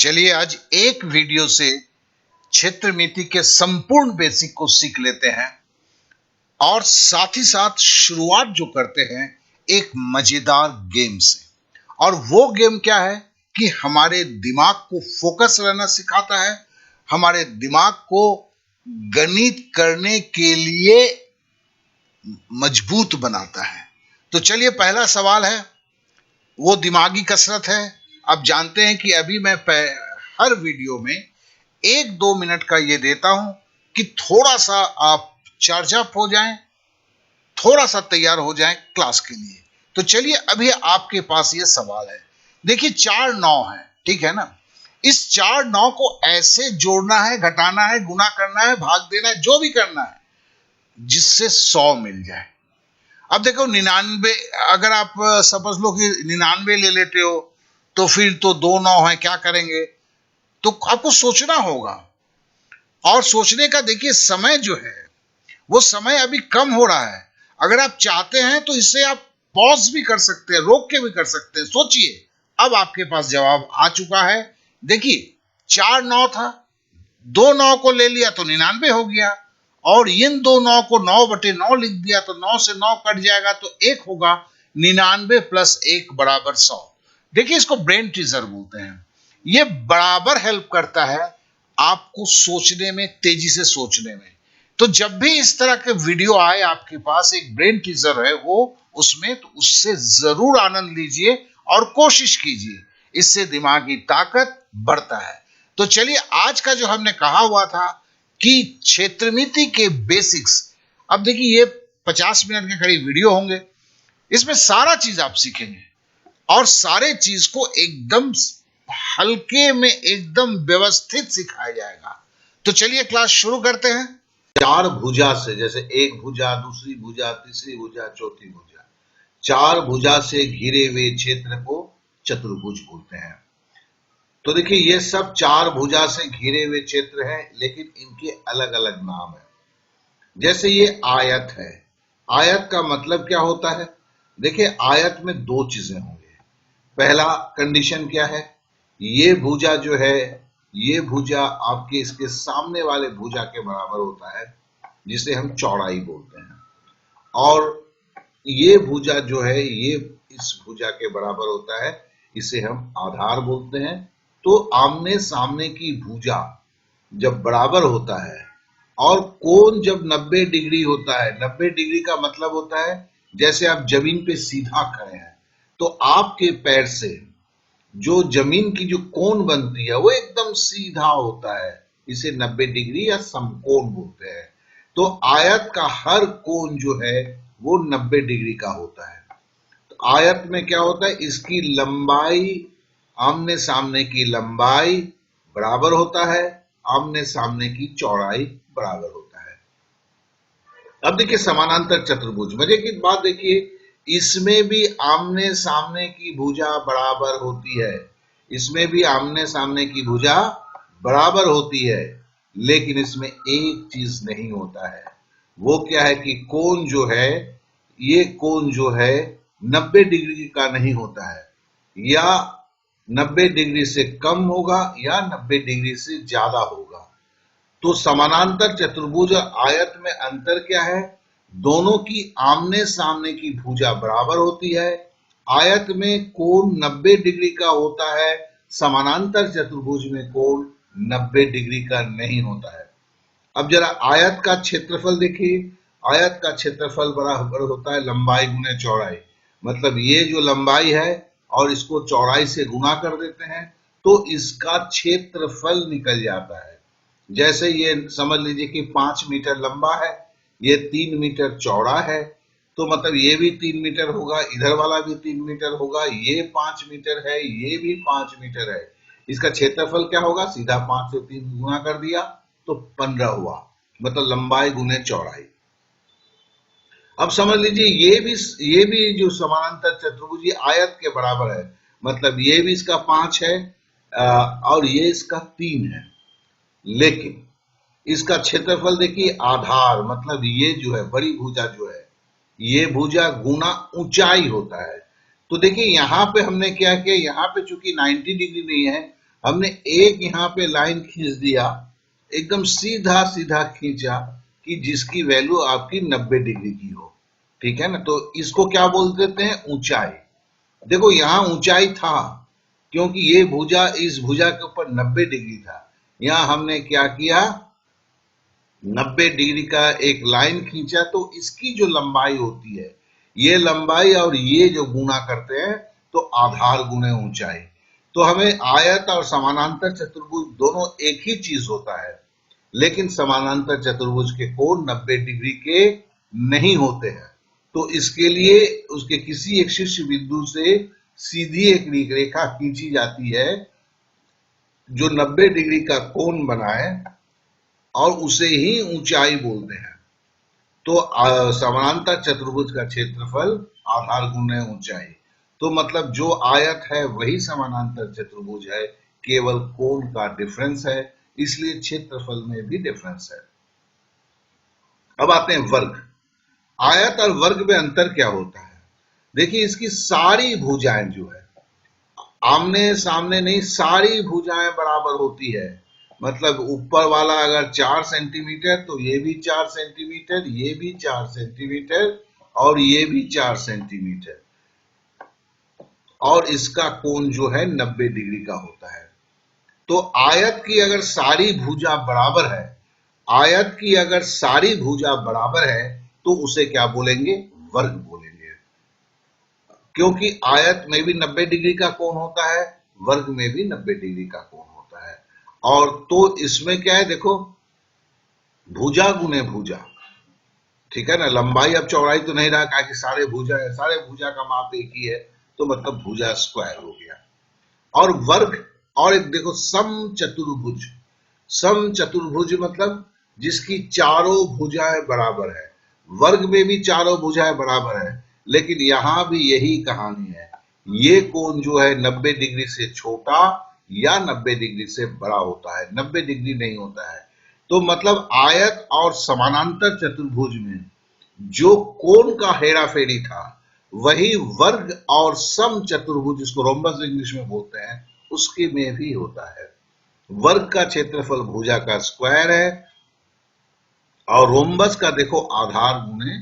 चलिए आज एक वीडियो से क्षेत्रमिति के संपूर्ण बेसिक को सीख लेते हैं और साथ ही साथ शुरुआत जो करते हैं एक मजेदार गेम से। और वो गेम क्या है कि हमारे दिमाग को फोकस रहना सिखाता है, हमारे दिमाग को गणित करने के लिए मजबूत बनाता है। तो चलिए पहला सवाल है, वो दिमागी कसरत है। अब जानते हैं कि अभी मैं हर वीडियो में 1-2 मिनट का ये देता हूं कि थोड़ा सा आप चार्ज अप हो जाएं, थोड़ा सा तैयार हो जाएं क्लास के लिए। तो चलिए अभी आपके पास ये सवाल है, देखिए 4 9 है, ठीक है ना। इस 4 9 को ऐसे जोड़ना है, घटाना है, गुना करना है, भाग देना है, जो भी करना है जिससे 100 मिल जाए। अब देखो 99, अगर आप समझ लो कि 99 ले लेते हो तो फिर तो 2 9 है, क्या करेंगे? तो आपको सोचना होगा, और सोचने का देखिए समय जो है वो समय अभी कम हो रहा है। अगर आप चाहते हैं तो इससे आप पॉज भी कर सकते हैं, रोक के भी कर सकते हैं। सोचिए, अब आपके पास जवाब आ चुका है। देखिए 4 9 था, 2 9 को ले लिया तो 99 हो गया, और इन 2 9 को 9/9 लिख दिया तो 9 से 9 कट जाएगा तो 1 होगा। 99 + 1 = 100। देखिए इसको ब्रेन टीजर बोलते हैं। ये बराबर हेल्प करता है आपको सोचने में, तेजी से सोचने में। तो जब भी इस तरह के वीडियो आए आपके पास, एक ब्रेन टीजर है वो उसमें, तो उससे जरूर आनंद लीजिए और कोशिश कीजिए, इससे दिमागी ताकत बढ़ता है। तो चलिए आज का जो हमने कहा हुआ था कि क्षेत्रमिति के बेसिक्स, अब देखिए ये 50 मिनट के करीब वीडियो होंगे, इसमें सारा चीज आप सीखेंगे और सारे चीज को एकदम हल्के में, एकदम व्यवस्थित सिखाया जाएगा। तो चलिए क्लास शुरू करते हैं। 4 भुजा से, जैसे एक भुजा, दूसरी भुजा, तीसरी भुजा, चौथी भुजा, 4 भुजा से घिरे हुए क्षेत्र को चतुर्भुज बोलते हैं। तो देखिए ये सब 4 भुजा से घिरे हुए क्षेत्र हैं, लेकिन इनके अलग अलग नाम है। जैसे ये आयत है, आयत का मतलब क्या होता है? देखिए आयत में 2 चीजें होंगे। पहला कंडीशन क्या है? ये भुजा जो है, ये भुजा आपके इसके सामने वाले भुजा के बराबर होता है, जिसे हम चौड़ाई बोलते हैं। और ये भुजा जो है ये इस भुजा के बराबर होता है, इसे हम आधार बोलते हैं। तो आमने सामने की भुजा जब बराबर होता है और कोण जब 90 डिग्री होता है, 90 डिग्री का मतलब होता है जैसे आप जमीन पे सीधा खड़े हैं तो आपके पैर से जो जमीन की जो कोण बनती है वो एकदम सीधा होता है, इसे 90 डिग्री या समकोण बोलते हैं। तो आयत का हर कोण जो है वो 90 डिग्री का होता है। तो आयत में क्या होता है, इसकी लंबाई, आमने सामने की लंबाई बराबर होता है, आमने सामने की चौड़ाई बराबर होता है। अब देखिए समानांतर चतुर्भुज, मजे की बात देखिए, इसमें भी आमने सामने की भुजा बराबर होती है, इसमें भी आमने सामने की भुजा बराबर होती है, लेकिन इसमें एक चीज नहीं होता है। वो क्या है कि कोण जो है, ये कोण जो है 90 डिग्री का नहीं होता है, या 90 डिग्री से कम होगा या 90 डिग्री से ज्यादा होगा। तो समानांतर चतुर्भुज और आयत में अंतर क्या है? दोनों की आमने सामने की भुजा बराबर होती है। आयत में कोण 90 डिग्री का होता है, समानांतर चतुर्भुज में कोण 90 डिग्री का नहीं होता है। अब जरा आयत का क्षेत्रफल देखिए, आयत का क्षेत्रफल बराबर होता है लंबाई गुने चौड़ाई। मतलब ये जो लंबाई है और इसको चौड़ाई से गुना कर देते हैं तो इसका क्षेत्रफल निकल जाता है। जैसे ये समझ लीजिए कि 5 मीटर लंबा है, ये 3 मीटर चौड़ा है, तो मतलब ये भी 3 मीटर होगा, इधर वाला भी 3 मीटर होगा, ये 5 मीटर है, ये भी 5 मीटर है। इसका क्षेत्रफल क्या होगा? सीधा 5 से 3 गुना कर दिया तो 15 हुआ, मतलब लंबाई गुने चौड़ाई। अब समझ लीजिए ये भी जो समानांतर चतुर्भुज आयत के बराबर है, मतलब ये भी इसका 5 है और ये इसका 3 है, लेकिन इसका क्षेत्रफल देखिए आधार, मतलब ये जो है बड़ी भुजा जो है, ये भुजा गुना ऊंचाई होता है। तो देखिए यहां पे हमने क्या किया, यहां पे चूंकि 90 डिग्री नहीं है हमने एक यहाँ पे लाइन खींच दिया, एकदम सीधा सीधा खींचा कि जिसकी वैल्यू आपकी 90 डिग्री की हो, ठीक है ना। तो इसको क्या बोल देते हैं, ऊंचाई। देखो यहाँ ऊंचाई था क्योंकि ये भुजा इस भुजा के ऊपर 90 डिग्री था। यहाँ हमने क्या किया, 90 डिग्री का एक लाइन खींचा, तो इसकी जो लंबाई होती है, ये लंबाई और ये जो गुना करते हैं तो आधार गुणे ऊंचाई। तो हमें आयत और समानांतर चतुर्भुज दोनों एक ही चीज होता है, लेकिन समानांतर चतुर्भुज के कोण 90 डिग्री के नहीं होते हैं। तो इसके लिए उसके किसी एक शीर्ष बिंदु से सीधी एक रेखा खींची जाती है जो 90 डिग्री का कोण बनाए, और उसे ही ऊंचाई बोलते हैं। तो समानांतर चतुर्भुज का क्षेत्रफल आधार गुणे ऊंचाई। तो मतलब जो आयत है वही समानांतर चतुर्भुज है, केवल कोण का डिफरेंस है, इसलिए क्षेत्रफल में भी डिफरेंस है। अब आते हैं वर्ग। आयत और वर्ग में अंतर क्या होता है? देखिए, इसकी सारी भुजाएं जो है, आमने सामने नहीं, सारी भुजाएं बराबर होती है। मतलब ऊपर वाला अगर 4 सेंटीमीटर तो ये भी 4 सेंटीमीटर, ये भी 4 सेंटीमीटर और ये भी 4 सेंटीमीटर, और इसका कोण जो है 90 डिग्री का होता है। तो आयत की अगर सारी भुजा बराबर है, आयत की अगर सारी भुजा बराबर है तो उसे क्या बोलेंगे, वर्ग बोलेंगे। क्योंकि आयत में भी 90 डिग्री का कोण होता है, वर्ग में भी 90 डिग्री का कोण होता है। और तो इसमें क्या है, देखो, भुजा गुने भुजा, ठीक है ना। लंबाई अब चौड़ाई तो नहीं रहा, कि सारे भुजा का माप एक ही है, तो मतलब भुजा स्क्वायर हो गया। और वर्ग, और एक देखो, सम चतुर्भुज। सम चतुर्भुज मतलब जिसकी चारों भुजाएं बराबर है। वर्ग में भी चारों भुजाएं बराबर है, लेकिन यहां भी यही कहानी है, ये कोण जो है 90 डिग्री से छोटा या 90 डिग्री से बड़ा होता है, 90 डिग्री नहीं होता है। तो मतलब आयत और समानांतर चतुर्भुज में जो कोण का हेराफेरी था, वही वर्ग और सम चतुर्भुज, जिसको रोम्बस इंग्लिश में बोलते हैं, उसके में भी होता है। वर्ग का क्षेत्रफल भुजा का स्क्वायर है, और रोम्बस का देखो आधार गुणे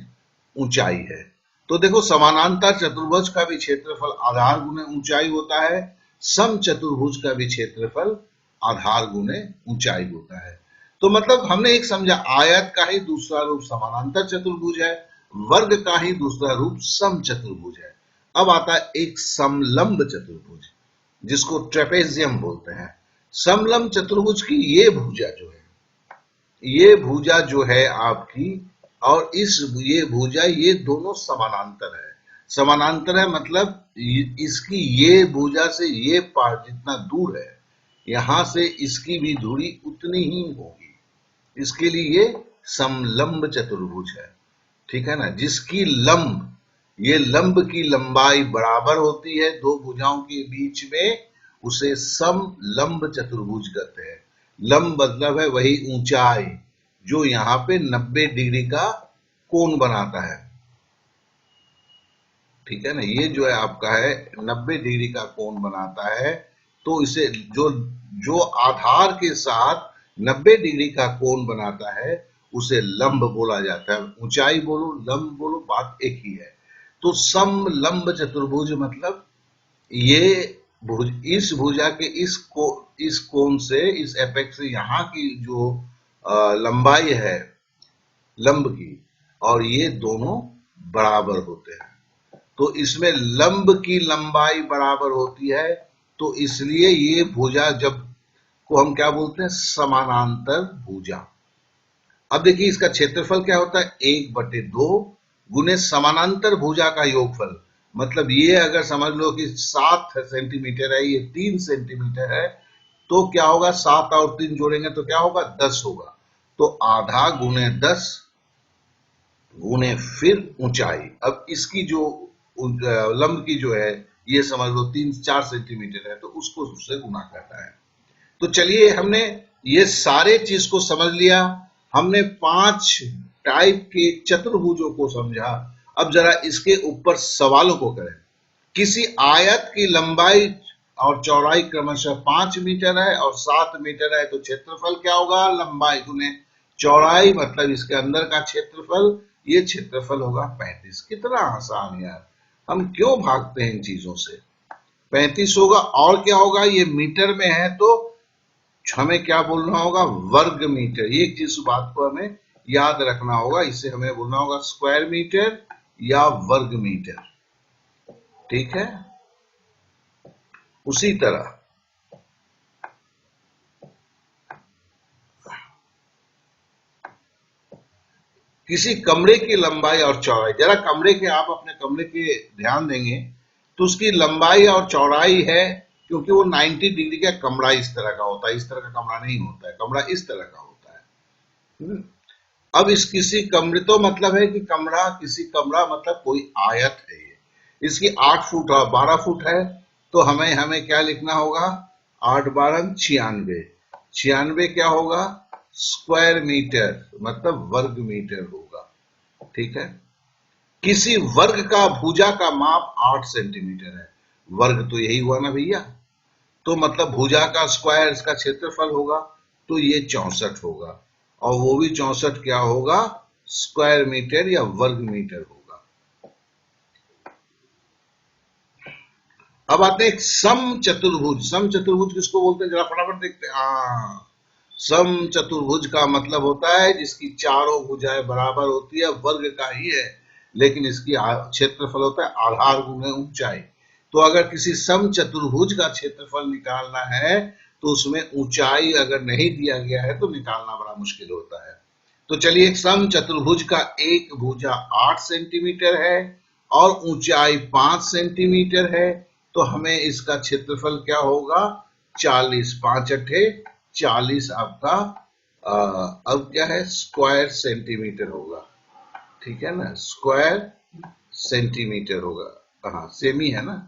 ऊंचाई है। तो देखो, समानांतर चतुर्भुज का भी क्षेत्रफल आधार गुणे ऊंचाई होता है, सम चतुर्भुज का भी क्षेत्रफल आधार गुणे ऊंचाई होता है। तो मतलब हमने एक समझा, आयत का ही दूसरा रूप समानांतर चतुर्भुज है, वर्ग का ही दूसरा रूप सम चतुर्भुज है। अब आता है एक समलंब चतुर्भुज, जिसको ट्रेपेजियम बोलते हैं। समलंब चतुर्भुज की ये भुजा जो है, ये भुजा जो है आपकी, और ये भुजा, ये दोनों समानांतर है। समानांतर है मतलब इसकी ये भुजा से ये पार्ट जितना दूर है, यहां से इसकी भी दूरी उतनी ही होगी। इसके लिए ये समलंब चतुर्भुज है, ठीक है ना। जिसकी लंब, ये लंब की लंबाई बराबर होती है दो भुजाओं के बीच में, उसे समलंब चतुर्भुज कहते हैं। लंब मतलब है वही ऊंचाई जो यहां पे 90 डिग्री का कोण बनाता है, ठीक है ना। ये जो है आपका है 90 डिग्री का कोण बनाता है। तो इसे जो जो आधार के साथ 90 डिग्री का कोण बनाता है, उसे लंब बोला जाता है। ऊंचाई बोलो, लंब बोलो, बात एक ही है। तो समलंब चतुर्भुज मतलब ये इस भुजा के इस कोण से, इस एपेक्स से यहाँ की जो लंबाई है लंब की, और ये दोनों बराबर होते हैं। तो इसमें लंब की लंबाई बराबर होती है, तो इसलिए ये भुजा जब को हम क्या बोलते हैं, समानांतर भुजा। अब देखिए इसका क्षेत्रफल क्या होता है, 1/2 गुने समानांतर भुजा का योगफल। मतलब ये अगर समझ लो कि 7 सेंटीमीटर है, ये 3 सेंटीमीटर है, तो क्या होगा, 7 और 3 जोड़ेंगे तो क्या होगा, 10 होगा। तो आधा गुने 10 गुने फिर ऊंचाई। अब इसकी जो लंब की जो है, ये समझ लो 3-4 सेंटीमीटर है, तो उसको उससे गुना करता है। तो चलिए, हमने ये सारे चीज को समझ लिया। हमने 5 टाइप के चतुर्भुजों को समझा। अब जरा इसके ऊपर सवालों को करें। किसी आयत की लंबाई और चौड़ाई क्रमशः 5 मीटर है और 7 मीटर है, तो क्षेत्रफल क्या होगा? लंबाई गुने चौड़ाई, मतलब इसके अंदर का क्षेत्रफल, ये क्षेत्रफल होगा 35। कितना आसान यार, हम क्यों भागते हैं इन चीजों से? 35 होगा, और क्या होगा? ये मीटर में है तो हमें क्या बोलना होगा? वर्ग मीटर। एक चीज बात को हमें याद रखना होगा, इसे हमें बोलना होगा स्क्वायर मीटर या वर्ग मीटर। ठीक है, उसी तरह किसी कमरे की लंबाई और चौड़ाई, जरा कमरे के, आप अपने कमरे के ध्यान देंगे तो उसकी लंबाई और चौड़ाई है, क्योंकि वो 90 डिग्री का कमरा इस तरह का होता है, इस तरह का कमरा नहीं होता है, कमरा इस तरह का होता है। अब इस किसी कमरे, तो मतलब है कि कमरा, किसी कमरा मतलब कोई आयत है, ये इसकी 8 फुट और 12 फुट है, तो हमें हमें क्या लिखना होगा? 8 12 96, 96 क्या होगा? स्क्वायर मीटर, मतलब वर्ग मीटर होगा। ठीक है, किसी वर्ग का भुजा का माप 8 सेंटीमीटर है। वर्ग तो यही हुआ ना भैया, तो मतलब भुजा का स्क्वायर, इसका क्षेत्रफल होगा, तो ये 64 होगा, और वो भी 64 क्या होगा? स्क्वायर मीटर या वर्ग मीटर होगा। अब आते हैं एक सम चतुर्भुज। सम चतुर्भुज किसको बोलते हैं? जरा फटाफट देखते हैं। सम चतुर्भुज का मतलब होता है जिसकी चारों भुजाएं बराबर होती है, वर्ग का ही है, लेकिन इसकी क्षेत्रफल होता है आधार गुणे ऊंचाई। तो अगर किसी सम चतुर्भुज का क्षेत्रफल निकालना है तो उसमें ऊंचाई अगर नहीं दिया गया है तो निकालना बड़ा मुश्किल होता है। तो चलिए, एक सम चतुर्भुज का एक भुजा 8 सेंटीमीटर है और ऊंचाई 5 सेंटीमीटर है, तो हमें इसका क्षेत्रफल क्या होगा? 40, 5 अठे 40 आपका अब क्या है? स्क्वायर सेंटीमीटर होगा। ठीक है ना, स्क्वायर सेंटीमीटर होगा। हाँ, सेमी है ना।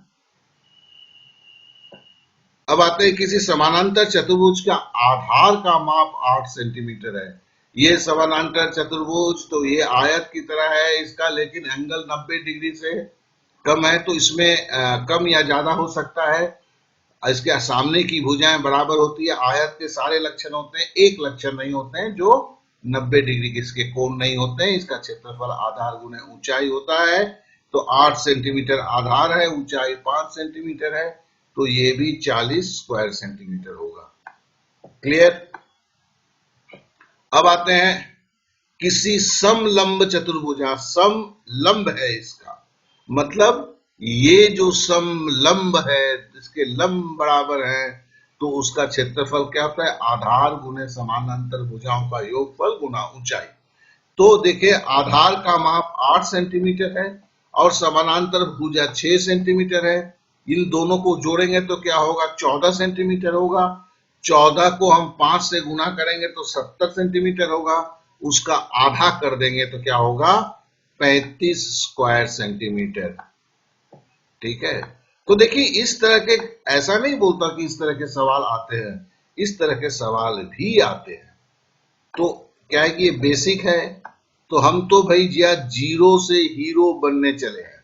अब आते हैं किसी समानांतर चतुर्भुज का आधार का माप 8 सेंटीमीटर है। ये समानांतर चतुर्भुज, तो ये आयत की तरह है इसका, लेकिन एंगल 90 डिग्री से कम है, तो इसमें कम या ज्यादा हो सकता है। इसके सामने की भुजाएं बराबर होती है। आयत के सारे लक्षण होते हैं, एक लक्षण नहीं होते हैं जो 90 डिग्री के इसके कोण नहीं होते हैं। इसका क्षेत्रफल आधार गुणे ऊंचाई होता है, तो 8 सेंटीमीटर आधार है, ऊंचाई 5 सेंटीमीटर है, तो ये भी 40 स्क्वायर सेंटीमीटर होगा। क्लियर? अब आते हैं किसी समलंब चतुर्भुजा। समलंब है इसका मतलब, ये जो समलंब है, इसके लंब बराबर है, तो उसका क्षेत्रफल क्या होता है? आधार गुने समानांतर भुजाओं का योगफल गुना ऊंचाई। तो देखिए, आधार का माप 8 सेंटीमीटर है और समानांतर भुजा 6 सेंटीमीटर है। इन दोनों को जोड़ेंगे तो क्या होगा? 14 सेंटीमीटर होगा। 14 को हम 5 से गुना करेंगे तो 70 सेंटीमीटर होगा। उसका आधा कर देंगे तो क्या होगा? 35 स्क्वायर सेंटीमीटर। ठीक है, तो देखिए, इस तरह के, ऐसा नहीं बोलता कि इस तरह के सवाल आते हैं, इस तरह के सवाल भी आते हैं। तो क्या है कि ये बेसिक है, तो हम तो भाई जिया जीरो से हीरो बनने चले हैं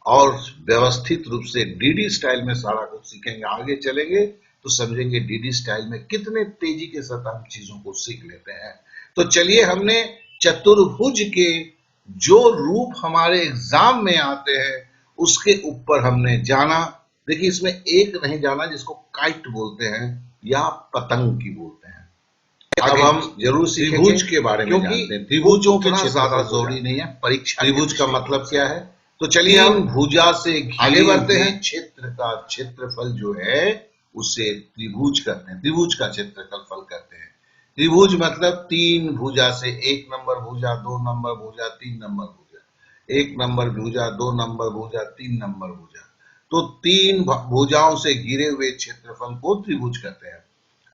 और व्यवस्थित रूप से डीडी स्टाइल में सारा कुछ सीखेंगे। आगे चलेंगे तो समझेंगे डीडी स्टाइल में कितने तेजी के साथ हम चीजों को सीख लेते हैं। तो चलिए, हमने चतुर्भुज के जो रूप हमारे एग्जाम में आते हैं उसके ऊपर हमने जाना। देखिए, इसमें एक नहीं जाना जिसको काइट बोलते हैं या पतंग बोलते हैं। अब हम जरूर सीखेंगे त्रिभुज के बारे में, जानते हैं त्रिभुजों के ज्यादा जरूरी नहीं है परीक्षा। त्रिभुज का मतलब क्या है? तो चलिए, हम भुजा से आगे बढ़ते हैं। क्षेत्र का क्षेत्रफल जो है उसे त्रिभुज कहते हैं, त्रिभुज का क्षेत्रफल कहते हैं। त्रिभुज मतलब 3 भुजा से, 1 नंबर भुजा, 2 नंबर भुजा, 3 नंबर भुजा, 1 नंबर भुजा, 2 नंबर भुजा, 3 नंबर भुजा, तो 3 भुजाओं से घिरे हुए क्षेत्रफल को त्रिभुज कहते हैं।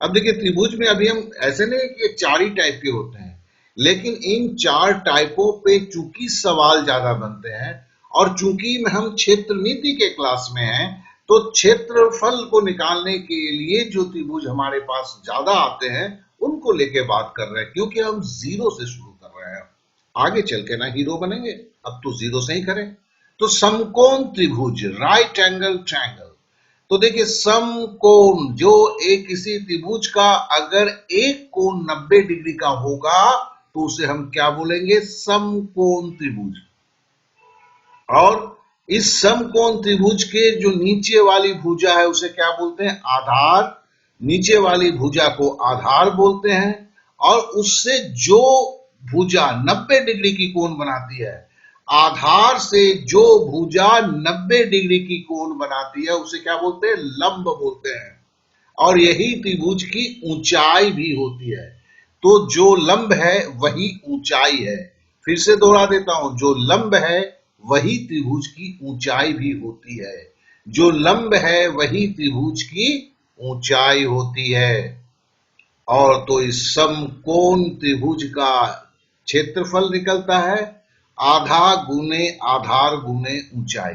अब देखिए, त्रिभुज में अभी हम ऐसे नहीं कि 4 ही टाइप के होते हैं, लेकिन इन 4 टाइपों पे चूंकि सवाल ज्यादा बनते हैं और चूंकि हम क्षेत्रमिति के क्लास में हैं, तो क्षेत्रफल को निकालने के लिए जो त्रिभुज हमारे पास ज्यादा आते हैं उनको लेके बात कर रहे हैं, क्योंकि हम जीरो से शुरू कर रहे हैं। आगे चल के ना हीरो बनेंगे, अब तो जीरो से ही करें। तो समकोण त्रिभुज, राइट एंगल ट्रायंगल, तो देखिए समकोण जो एक किसी त्रिभुज का अगर एक कोण 90 डिग्री का होगा तो उसे हम क्या बोलेंगे, समकोण त्रिभुज। और इस समकोण त्रिभुज के जो नीचे वाली भुजा है उसे क्या बोलते हैं, आधार। नीचे वाली भुजा को आधार बोलते हैं। और उससे जो भुजा 90 डिग्री की कोण बनाती है, आधार से जो भुजा 90 डिग्री की कोण बनाती है उसे क्या बोलते हैं, लंब बोलते हैं। और यही त्रिभुज की ऊंचाई भी होती है। तो जो लंब है वही ऊंचाई है। फिर से दोहरा देता हूं, जो लंब है वही त्रिभुज की ऊंचाई भी होती है। जो लंब है वही त्रिभुज की ऊंचाई होती है। और तो इस समकोण त्रिभुज का क्षेत्रफल निकलता है आधा गुने आधार गुने ऊंचाई,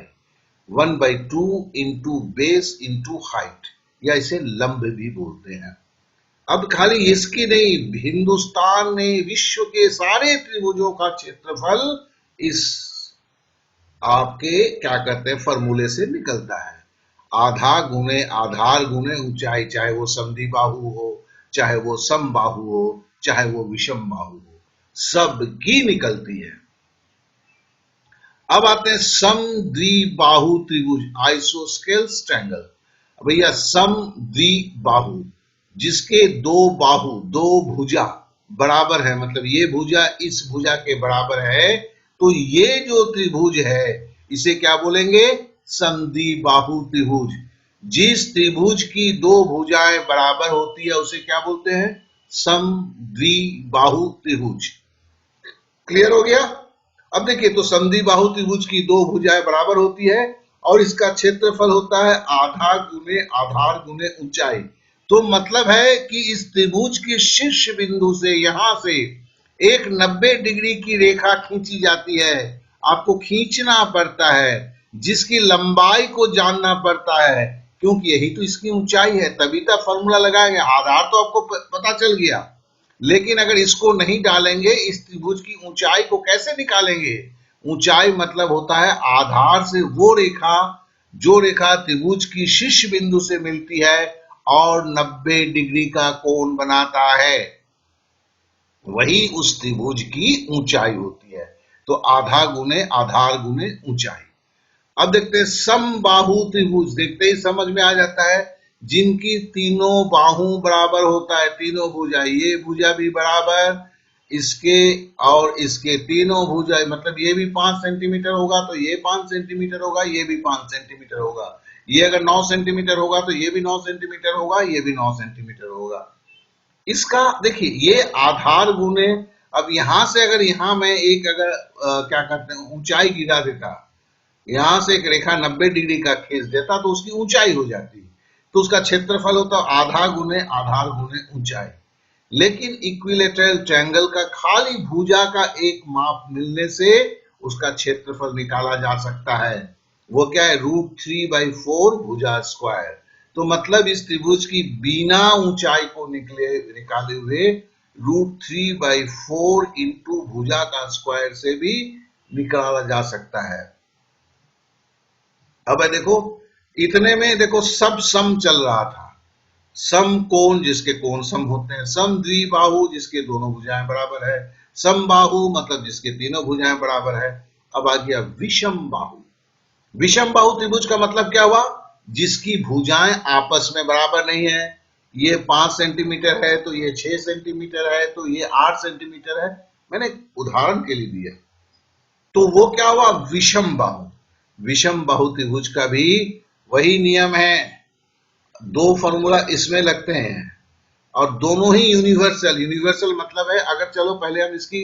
1/2 इंटू बेस इंटू हाइट, या इसे लंब भी बोलते हैं। अब खाली इसकी नहीं, हिंदुस्तान ने विश्व के सारे त्रिभुजों का क्षेत्रफल इस आपके क्या कहते हैं फॉर्मूले से निकलता है, आधा गुने आधार गुने ऊंचाई। चाहे वो समद्वि बाहु हो, चाहे वो समबाहु हो, चाहे वो विषम बाहु हो, सब की निकलती है। अब आते हैं समद्विबाहु त्रिभुज, आइसोस्केल्स ट्रायंगल। भैया समद्विबाहु जिसके दो बाहु, दो भुजा बराबर है, मतलब ये भुजा इस भुजा के बराबर है, तो ये जो त्रिभुज है इसे क्या बोलेंगे, समद्विबाहु त्रिभुज। जिस त्रिभुज की दो भुजाएं बराबर होती है उसे क्या बोलते हैं, समद्विबाहु त्रिभुज। क्लियर हो गया। अब देखिए, तो समद्विबाहु त्रिभुज की दो भुजाएं बराबर होती है और इसका क्षेत्रफल होता है आधार गुने ऊंचाई। तो मतलब है कि इस त्रिभुज के शीर्ष बिंदु से यहां से एक 90 डिग्री की रेखा खींची जाती है। आपको खींचना पड़ता है, जिसकी लंबाई को जानना पड़ता है, क्योंकि यही तो इसकी ऊंचाई है, तभी तो फॉर्मूला लगाएंगे। आधार तो आपको पता चल गया, लेकिन अगर इसको नहीं डालेंगे, इस त्रिभुज की ऊंचाई को कैसे निकालेंगे। ऊंचाई मतलब होता है आधार से वो रेखा, जो रेखा त्रिभुज की शीर्ष बिंदु से मिलती है और 90 डिग्री का कोण बनाता है, वही उस त्रिभुज की ऊंचाई होती है। तो आधा गुने आधार गुने ऊंचाई। अब देखते हैं समबाहु त्रिभुज, देखते ही समझ में आ जाता है, जिनकी तीनों बाहु बराबर होता है, तीनों भुजा, ये भुजा भी बराबर, इसके और इसके तीनों भुजा, मतलब ये भी 5 सेंटीमीटर होगा तो ये 5 सेंटीमीटर होगा, ये भी 5 सेंटीमीटर होगा। ये अगर 9 सेंटीमीटर होगा तो ये भी 9 सेंटीमीटर होगा, ये भी 9 सेंटीमीटर होगा। इसका देखिए, ये आधार गुने, अब यहां से अगर यहां मैं एक अगर क्या कहते हैं ऊंचाई गिरा देता, यहां से एक रेखा 90 डिग्री का खींच देता तो उसकी ऊंचाई हो जाती, तो उसका क्षेत्रफल होता आधा गुने आधार गुने ऊंचाई। लेकिन इक्विलेटरल ट्रायंगल का खाली भुजा का एक माप मिलने से उसका क्षेत्रफल निकाला जा सकता है। वो क्या है, √3/4 भुजा स्क्वायर। तो मतलब इस त्रिभुज की बिना ऊंचाई को निकाले हुए √3/4 इंटू भुजा का स्क्वायर से भी निकाला जा सकता है। अब देखो, इतने में देखो सब सम चल रहा था। समकोण जिसके कोण सम होते हैं, समद्विबाहु जिसके दोनों भुजाएं बराबर है, समबाहु मतलब जिसके तीनों भुजाएं बराबर है। अब आ गया विषम बाहु। विषम बाहु त्रिभुज का मतलब क्या हुआ, जिसकी भुजाएं आपस में बराबर नहीं है। ये 5 सेंटीमीटर है तो ये 6 सेंटीमीटर है तो ये 8 सेंटीमीटर है, मैंने उदाहरण के लिए दिया। तो वो क्या हुआ, विषम बाहु। विषम बाहु त्रिभुज का भी वही नियम है, दो फॉर्मूला इसमें लगते हैं और दोनों ही यूनिवर्सल। यूनिवर्सल मतलब है, अगर चलो पहले हम इसकी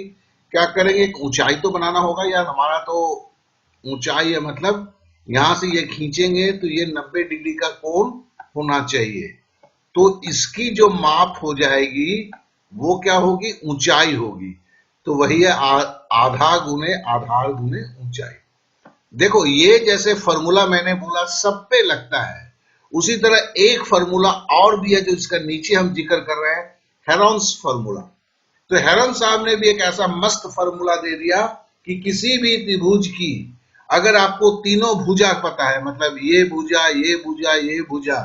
क्या करेंगे, ऊंचाई तो बनाना होगा यार, हमारा तो ऊंचाई है, मतलब यहां से ये खींचेंगे तो ये 90 डिग्री का कोण होना चाहिए। तो इसकी जो माप हो जाएगी वो क्या होगी, ऊंचाई होगी। तो वही है आधा गुने आधार गुने ऊंचाई। देखो, ये जैसे फॉर्मूला मैंने बोला सब पे लगता है, उसी तरह एक फॉर्मूला और भी है जो इसका नीचे हम जिक्र कर रहे हैं, हेरोन्स फॉर्मूला। तो हेरोन साहब ने भी एक ऐसा मस्त फॉर्मूला दे दिया कि किसी भी त्रिभुज की अगर आपको तीनों भुजा पता है, मतलब ये भुजा, ये भुजा, ये भुजा,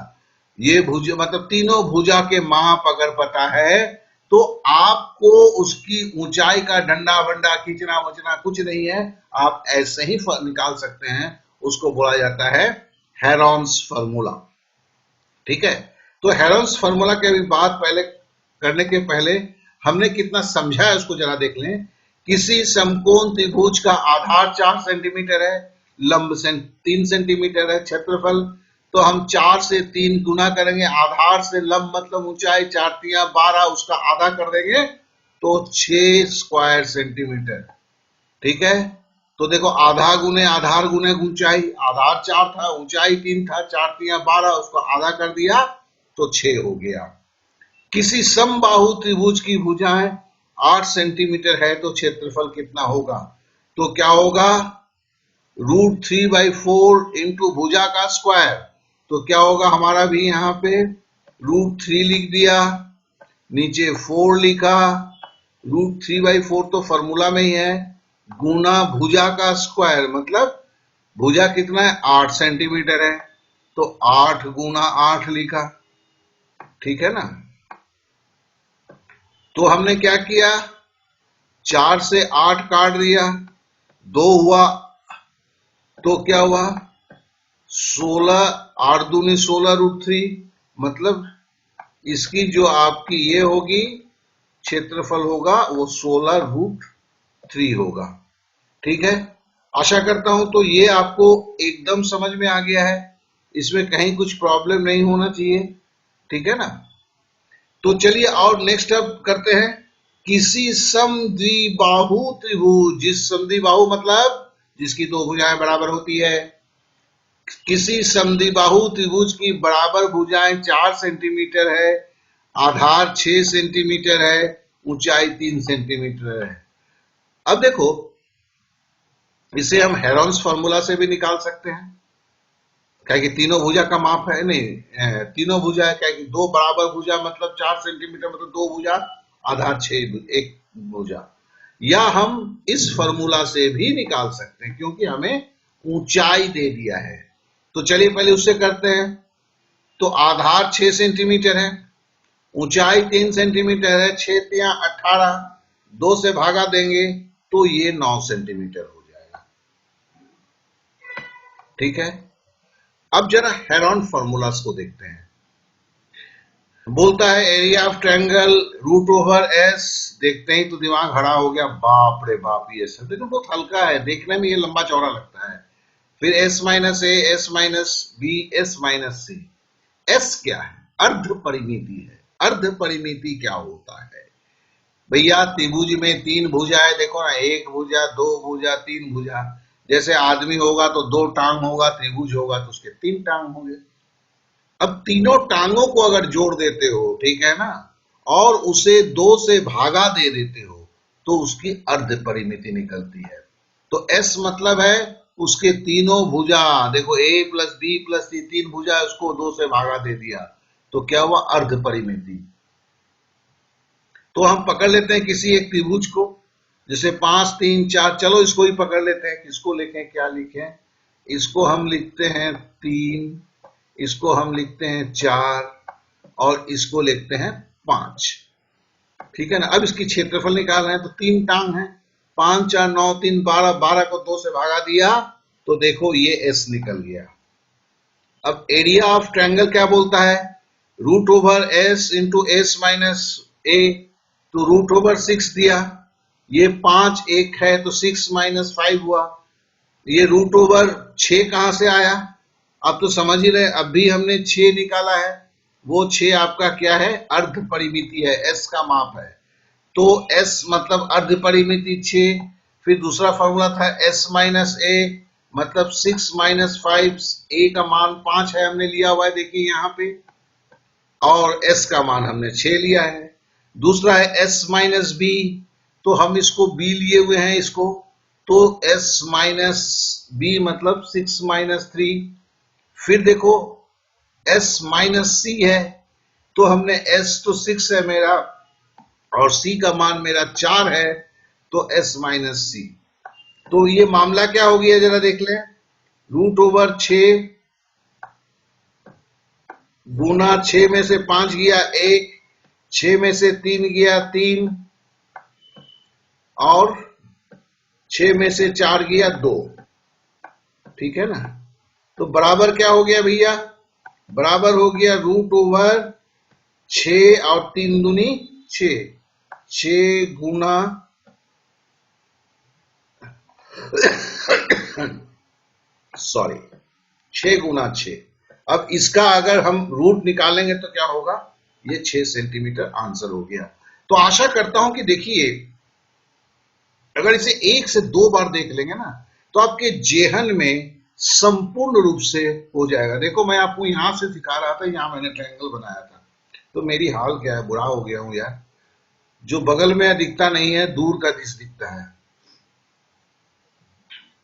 ये भुजा, मतलब तीनों भुजा के माप अगर पता है, तो आपको उसकी ऊंचाई का डंडा वंडा खींचना वचना कुछ नहीं है, आप ऐसे ही निकाल सकते हैं। उसको बोला जाता है हेरॉन्स फार्मूला। ठीक है, तो हेरॉन्स फार्मूला के भी बात पहले करने के पहले हमने कितना समझा है उसको जरा देख लें। किसी समकोण त्रिभुज का आधार 4 सेंटीमीटर है, लंब 3 सेंटीमीटर है, क्षेत्रफल तो हम 4 से 3 गुना करेंगे, आधार से लंब मतलब ऊंचाई 4 तिया 12, उसका आधा कर देंगे तो 6 स्क्वायर सेंटीमीटर। ठीक है, तो देखो आधा गुने आधार गुने ऊंचाई, आधार 4 था, ऊंचाई 3 था, 4 तिया 12, उसको आधा कर दिया तो 6 हो गया। किसी समबाहु त्रिभुज की भुजाएं 8 सेंटीमीटर है, तो क्षेत्रफल कितना होगा? तो क्या होगा, √3/4 इंटू भुजा का स्क्वायर। तो क्या होगा हमारा भी यहाँ पे √3 लिख दिया, नीचे 4 लिखा, √3/4 तो फॉर्मूला में ही है, गुना भुजा का स्क्वायर, मतलब भुजा कितना है 8 सेंटीमीटर है, तो 8 गुना 8 लिखा। ठीक है ना, तो हमने क्या किया, 4 से 8 काट दिया, 2 हुआ, तो क्या हुआ 16, 8 दूनी 16 √3, मतलब इसकी जो आपकी ये होगी क्षेत्रफल होगा वो 16 √3 होगा। ठीक है, आशा करता हूं तो ये आपको एकदम समझ में आ गया है, इसमें कहीं कुछ प्रॉब्लम नहीं होना चाहिए। ठीक है ना, तो चलिए और नेक्स्ट अब करते हैं, किसी समद्विबाहु त्रिभुज, जिस समद्विबाहु मतलब जिसकी दो भुजाएं बराबर होती है, किसी समद्विबाहु त्रिभुज की बराबर भुजाएं 4 सेंटीमीटर है, आधार 6 सेंटीमीटर है, ऊंचाई 3 सेंटीमीटर है। अब देखो इसे हम हेरॉन्स फार्मूला से भी निकाल सकते हैं, क्या कि तीनों भुजा का माप है, नहीं तीनों भुजा है, क्या कि दो बराबर भुजा मतलब 4 सेंटीमीटर, मतलब दो भुजा, आधार 6 एक भुजा, या हम इस फार्मूला से भी निकाल सकते हैं क्योंकि हमें ऊंचाई दे दिया है। तो चलिए पहले उससे करते हैं। तो आधार 6 सेंटीमीटर है, ऊंचाई 3 सेंटीमीटर है, 6 तिया 18, 2 से भागा देंगे तो ये 9 सेंटीमीटर हो जाएगा। ठीक है, अब जरा हेरॉन फार्मूलास को देखते हैं। बोलता है एरिया ऑफ ट्रायंगल √/s, देखते ही तो दिमाग खड़ा हो गया, बाप रे बाप, ये सब लेकिन बहुत हल्का है, देखने में ये लंबा चौड़ा लगता है। फिर s - a, s - b, s - c। s क्या है? अर्ध परिमिति है। अर्ध परिमिति क्या होता है भैया? त्रिभुज में 3 भुजाएं, देखो ना, 1 भुजा, 2 भुजा, 3 भुजा। जैसे आदमी होगा तो 2 टांग होगा, त्रिभुज होगा तो उसके 3 टांग होंगे। अब तीनों टांगों को अगर जोड़ देते हो, ठीक है ना, और उसे 2 से भागा दे देते हो तो उसकी अर्ध परिमिति निकलती है। तो s मतलब है उसके तीनों भुजा, देखो a + b + c, 3 भुजा, उसको 2 से भागा दे दिया तो क्या हुआ? अर्ध परिमिति। तो हम पकड़ लेते हैं किसी एक त्रिभुज को, जैसे 5, 3, 4, चलो इसको ही पकड़ लेते हैं। किसको लिखें, क्या लिखें? इसको हम लिखते हैं 3, इसको हम लिखते हैं 4 और इसको लिखते हैं 5। ठीक है ना, अब इसकी क्षेत्रफल निकाल रहे हैं तो 3 टांग है, 5, 4, 9, 3, 12, 12 को 2 से भागा दिया तो देखो ये s निकल गया। अब एरिया ऑफ ट्रायंगल क्या बोलता है? √s इंटू s - a, तो √6 दिया, ये 5 1 है तो 6 - 5 हुआ, ये √6 कहां से आया? अब तो समझ ही रहे, अब भी हमने 6 निकाला है, वो 6 आपका क्या है? अर्ध परिमिति है, s का माप है। तो s मतलब अर्ध परिमिति 6। फिर दूसरा फॉर्मूला था s - a, मतलब 6 - 5, a का मान 5 है, हमने लिया हुआ है, देखिए यहाँ पे, और s का मान हमने 6 लिया है। दूसरा है s - b, तो हम इसको b लिए हुए हैं इसको, तो s - b मतलब 6 - 3। फिर देखो s - c है, तो हमने s तो 6 है मेरा और c का मान मेरा 4 है, तो s - c। तो ये मामला क्या हो गया जरा देख लें। √6 गुना 6 में से 5 गया 1, 6 में से 3 गया 3, और 6 में से 4 गया 2। ठीक है ना। तो बराबर क्या हो गया भैया, बराबर हो गया √6 और 3 दूनी 6, 6 गुना सॉरी 6 गुना 6। अब इसका अगर हम रूट निकालेंगे तो क्या होगा, ये 6 सेंटीमीटर आंसर हो गया। तो आशा करता हूं कि देखिए अगर इसे 1 से 2 बार देख लेंगे ना तो आपके जेहन में संपूर्ण रूप से हो जाएगा। देखो मैं आपको यहां से सिखा रहा था, यहां मैंने ट्रायंगल बनाया था, तो मेरी हाल क्या है, बुरा हो गया हूं यार। जो बगल में दिखता नहीं है, दूर का दिखता है।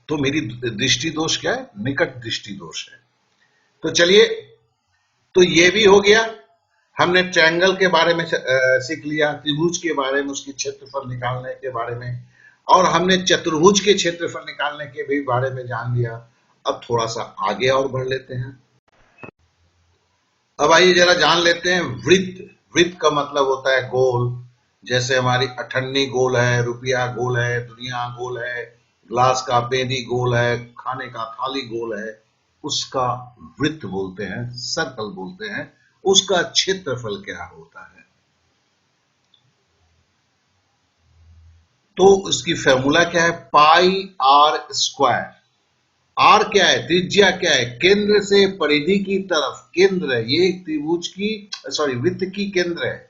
तो मेरी दृष्टि दोष क्या है, निकट दृष्टि दोष है। तो चलिए, तो ये भी हो गया। हमने ट्रायंगल के बारे में सीख लिया, त्रिभुज के बारे में, उसकी क्षेत्रफल निकालने के बारे में, और हमने चतुर्भुज के क्षेत्रफल निकालने के भी बारे में जान लिया। अब थोड़ा सा आगे और बढ़ लेते हैं। अब आइए जरा जान लेते हैं वृत्त। वृत्त का मतलब होता है गोल। जैसे हमारी अठन्नी गोल है, रुपया गोल है, दुनिया गोल है, ग्लास का पेंदी गोल है, खाने का थाली गोल है, उसका वृत्त बोलते हैं, सर्कल बोलते हैं। उसका क्षेत्रफल क्या होता है, तो उसकी फॉर्मूला क्या है, πr²। आर क्या है, त्रिज्या क्या है, केंद्र से परिधि की तरफ केंद्र है, ये त्रिभुज की वृत्त की केंद्र है।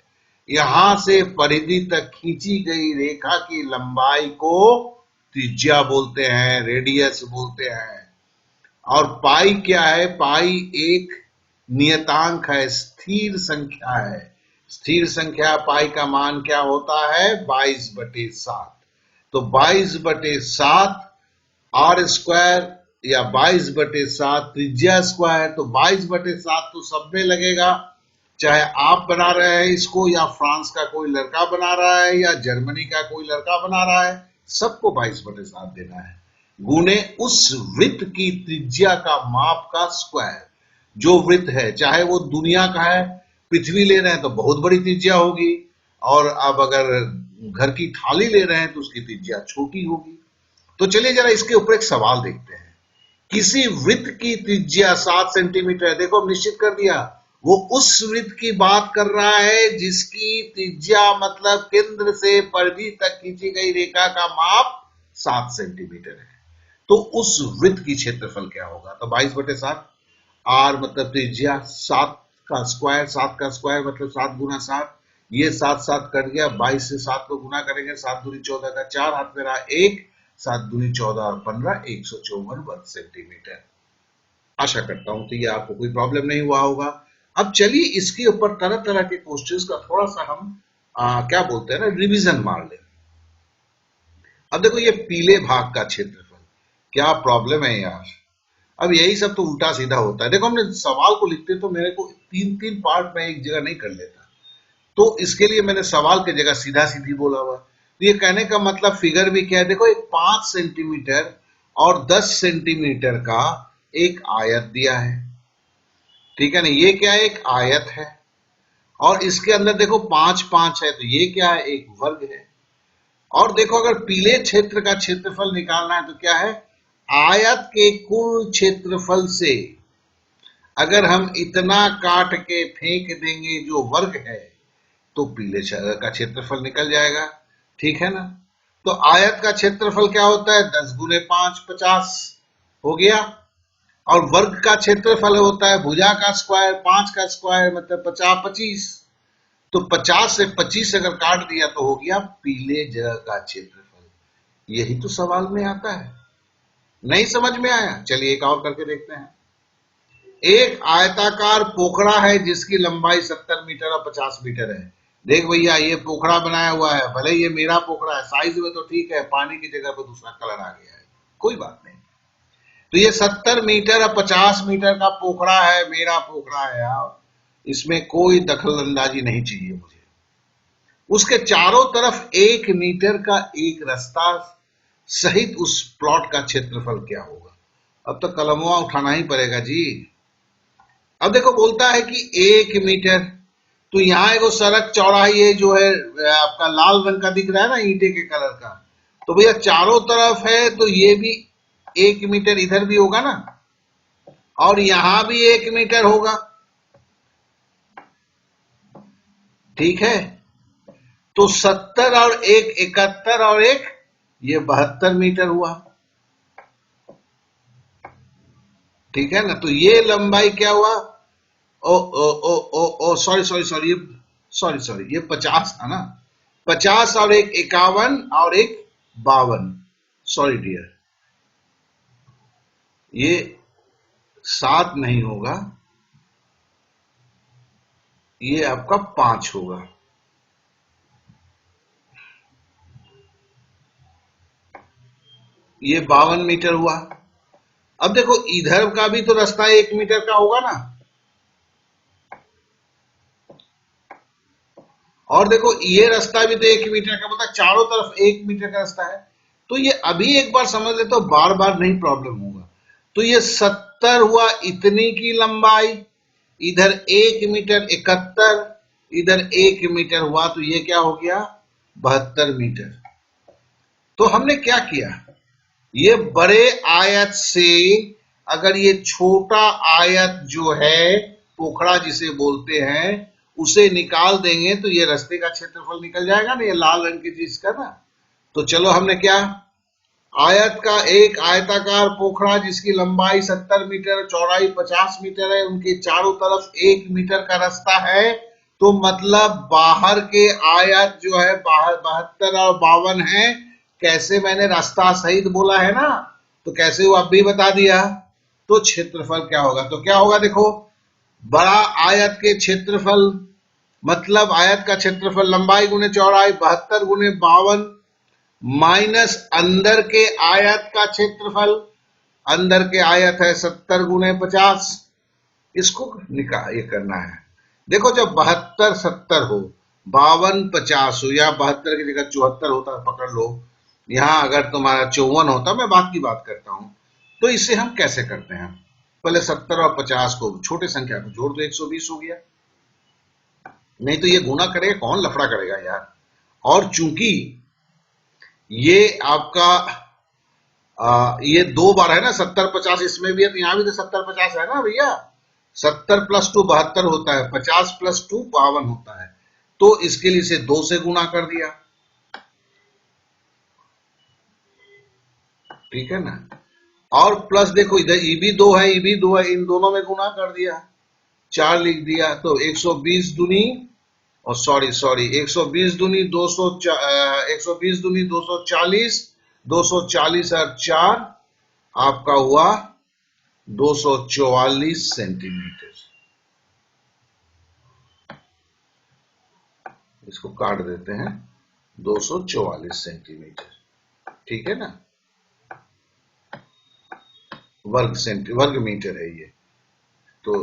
यहां से परिधि तक खींची गई रेखा की लंबाई को त्रिज्या बोलते हैं, रेडियस बोलते हैं। और पाई क्या है, पाई एक नियतांक है, स्थिर संख्या है। स्थिर संख्या पाई का मान क्या होता है, 22/7। तो 22/7 r² या 22/7 त्रिज्या स्क्वायर। तो 22/7 तो सब में लगेगा, चाहे आप बना रहे हैं इसको, या फ्रांस का कोई लड़का बना रहा है, या जर्मनी का कोई लड़का बना रहा है, सबको 22/7 देना है, गुने उस वृत्त की त्रिज्या का माप का स्क्वायर। जो वृत्त है, चाहे वो दुनिया का है, पृथ्वी ले रहे हैं तो बहुत बड़ी त्रिज्या होगी, और अब अगर घर की थाली ले रहे हैं तो उसकी त्रिज्या छोटी होगी। तो चलिए जरा इसके ऊपर एक सवाल देखते हैं। किसी वृत्त की त्रिज्या 7 सेंटीमीटर, देखो निश्चित कर दिया, वो उस वृत्त की बात कर रहा है जिसकी त्रिज्या मतलब केंद्र से परिधि तक खींची गई रेखा का माप 7 सेंटीमीटर है। तो उस वृत्त की क्षेत्रफल क्या होगा, तो 22/7, आर मतलब त्रिज्या, 7 का स्क्वायर, 7 का स्क्वायर मतलब 7 गुना 7, ये 7 7 कट गया, 22 से 7 को गुना करेंगे, 7 दूनी 14 का 4, हाथ में रहा 1, 7 दूनी 14 और 15, 154 वर्ग सेंटीमीटर। आशा करता हूं कि ये आपको कोई प्रॉब्लम नहीं हुआ होगा। अब चलिए इसके ऊपर तरह तरह के क्वेश्चंस का थोड़ा सा हम क्या बोलते हैं ना, रिवीजन मार लें। अब देखो ये पीले भाग का क्षेत्रफल, क्या प्रॉब्लम है यार। अब यही सब तो उल्टा सीधा होता है। देखो हमने सवाल को लिखते तो मेरे को 3-3 पार्ट में एक जगह नहीं कर लेता, तो इसके लिए मैंने सवाल की जगह सीधा सीधी बोला हुआ। तो ये कहने का मतलब फिगर भी क्या है, देखो एक 5 सेंटीमीटर और 10 सेंटीमीटर का एक आयत दिया है, ठीक है ना। ये क्या है, एक आयत है, और इसके अंदर देखो 5-5 है, तो ये क्या है, एक वर्ग है। और देखो अगर पीले क्षेत्र का क्षेत्रफल निकालना है तो क्या है, आयत के कुल क्षेत्रफल से अगर हम इतना काट के फेंक देंगे जो वर्ग है, तो पीले का क्षेत्रफल निकल जाएगा, ठीक है ना। तो आयत का क्षेत्रफल क्या होता है, 10 गुने 5 50 हो गया, और वर्ग का क्षेत्रफल होता है भुजा का स्क्वायर, 5 का स्क्वायर मतलब 50 25। तो 50 से 25 अगर काट दिया तो हो गया पीले जगह का क्षेत्रफल। यही तो सवाल में आता है। नहीं समझ में आया, चलिए एक और करके देखते हैं। एक आयताकार पोखरा है जिसकी लंबाई 70 मीटर और 50 मीटर है। देख भैया ये पोखरा बनाया हुआ है, भले ये मेरा पोखरा है, साइज में तो ठीक है, पानी की जगह पर दूसरा कलर आ गया है, कोई बात नहीं। तो ये 70 मीटर और 50 मीटर का पोखरा है, मेरा पोखरा है यार, इसमें कोई दखल अंदाजी नहीं चाहिए मुझे। उसके चारों तरफ 1 मीटर का एक रास्ता सहित उस प्लॉट का क्षेत्रफल क्या होगा। अब तो कलमवा उठाना ही पड़ेगा जी। अब देखो बोलता है कि 1 मीटर, तो यहाँ एगो सड़क चौड़ाई है जो है आपका लाल रंग का दिख रहा है ना, ईंटे के कलर का, तो भैया चारों तरफ है तो ये भी 1 मीटर इधर भी होगा ना, और यहां भी 1 मीटर होगा, ठीक है। तो 70 और 1 71 और 1 ये 72 मीटर हुआ, ठीक है ना। तो ये लंबाई क्या हुआ, ओ ओ ओ ओ ओ सॉरी सॉरी सॉरी ये 50 था ना, 50 और 1 51 और 1 52, सॉरी डियर, ये 7 नहीं होगा, ये आपका 5 होगा। ये 52 मीटर हुआ। अब देखो इधर का भी तो रास्ता 1 मीटर का होगा ना, और देखो ये रास्ता भी तो 1 मीटर का, मतलब चारों तरफ 1 मीटर का रास्ता है। तो ये अभी एक बार समझ ले तो बार बार नहीं प्रॉब्लम होगा। तो ये 70 हुआ इतनी की लंबाई, इधर 1 मीटर 71, इधर 1 मीटर हुआ, तो ये क्या हो गया 72 मीटर। तो हमने क्या किया, ये बड़े आयत से अगर ये छोटा आयत जो है पोखड़ा जिसे बोलते हैं उसे निकाल देंगे तो ये रास्ते का क्षेत्रफल निकल जाएगा ना, ये लाल रंग की चीज का ना। तो चलो हमने क्या, आयत का एक आयताकार पोखड़ा जिसकी लंबाई 70 मीटर चौड़ाई 50 मीटर है, उनके चारों तरफ 1 मीटर का रास्ता है, तो मतलब बाहर के आयत जो है बाहर 72 और 52 है। कैसे मैंने रास्ता सहित बोला है ना, तो कैसे वो अब भी बता दिया। तो क्षेत्रफल क्या होगा, तो क्या होगा देखो, बड़ा आयत के क्षेत्रफल मतलब आयत का क्षेत्रफल लंबाई गुने चौड़ाई 72 गुने 52 माइनस अंदर के आयत का क्षेत्रफल, अंदर के आयत है 70 गुने 50, इसको ये करना है। देखो जब 72 70 हो, 52 50 हो, या 72 की जगह 74 होता है पकड़ लो, यहां अगर तुम्हारा 54 होता, मैं बात की बात करता हूं, तो इसे हम कैसे करते हैं, पहले 70 और 50 को छोटे संख्या को जोड़ दो, 120 हो गया। नहीं तो ये गुना करेगा कौन, लफड़ा करेगा यार। और चूंकि ये आपका ये 2 बार है ना 70 50, इसमें भी है तो यहां भी तो 70 50 है ना भैया, 70 + 2 72 होता है, 50 + 2 52 होता है, तो इसके लिए इसे 2 से गुना कर दिया, ठीक है ना। और प्लस देखो इधर ई भी 2 है, ई भी 2 है, इन दोनों में गुना कर दिया, 4 लिख दिया, तो 120 दूनी और सॉरी 120 दूनी 200, 120 दूनी 240, 240 और 4 आपका हुआ 244 सेंटीमीटर। इसको काट देते हैं, 244 सेंटीमीटर, ठीक है ना, वर्ग मीटर है ये, तो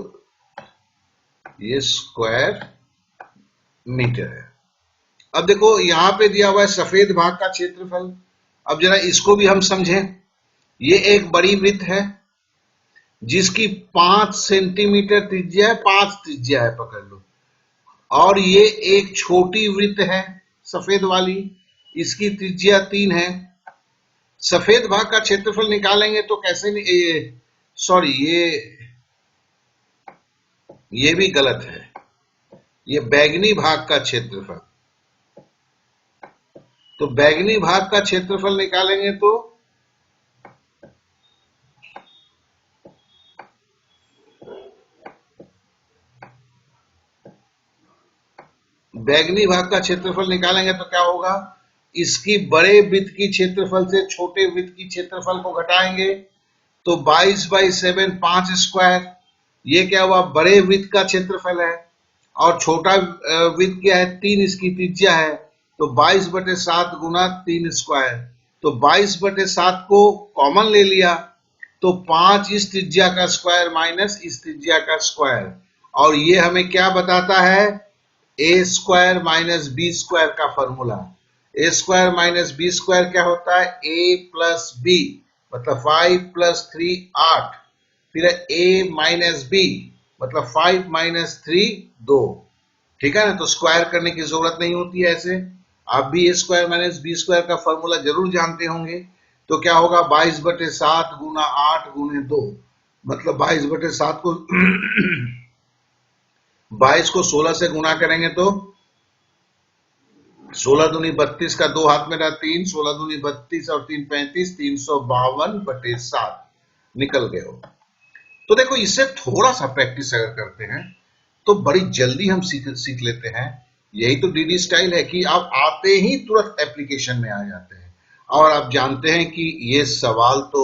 ये स्क्वायर मीटर है। अब देखो यहां पे दिया हुआ है सफेद भाग का क्षेत्रफल, अब जरा इसको भी हम समझें। ये एक बड़ी वृत्त है जिसकी 5 सेंटीमीटर त्रिज्या है, 5 त्रिज्या है पकड़ लो, और ये एक छोटी वृत्त है सफेद वाली, इसकी त्रिज्या 3 है। सफेद भाग का क्षेत्रफल निकालेंगे तो कैसे सॉरी ये भी गलत है, ये बैगनी भाग का क्षेत्रफल, तो बैगनी भाग का क्षेत्रफल निकालेंगे तो बैगनी भाग का क्षेत्रफल निकालेंगे तो क्या होगा, इसकी बड़े वृत्त की क्षेत्रफल से छोटे वृत्त की क्षेत्रफल को घटाएंगे, तो 22/7 5 स्क्वायर, ये क्या हुआ बड़े वृत्त का क्षेत्रफल है, और छोटा वृत्त क्या है 3 इसकी त्रिज्या है, तो 22/7 गुना 3 स्क्वायर, तो 22/7 को कॉमन ले लिया, तो 5 इस त्रिज्या का स्क्वायर माइनस इस त्रिज्या का स्क्वायर, और ये हमें क्या बताता है, a² - b² का फॉर्मूला। ए स्क्वायर माइनस बी स्क्वायर क्या होता है, ए प्लस बी, मतलब 5 प्लस 3 8, फिर ए माइनस बी मतलब 5 माइनस 3 2, ठीक है ना। तो स्क्वायर करने की जरूरत नहीं होती है ऐसे। आप भी ए स्क्वायर माइनस बी स्क्वायर का फॉर्मूला जरूर जानते होंगे। तो क्या होगा, 22/7 गुना 8 गुने 2, मतलब 22/7 को 22 को 16 से गुना करेंगे तो 16 दूनी 32 का 2 हाथ में रहा 3, 16 दूनी 32 और 3 35, 352/7 निकल गए हो। तो देखो, इससे थोड़ा सा प्रैक्टिस अगर करते हैं तो बड़ी जल्दी हम सीख लेते हैं। यही तो डीडी स्टाइल है कि आप आते ही तुरंत एप्लीकेशन में आ जाते हैं। और आप जानते हैं कि ये सवाल तो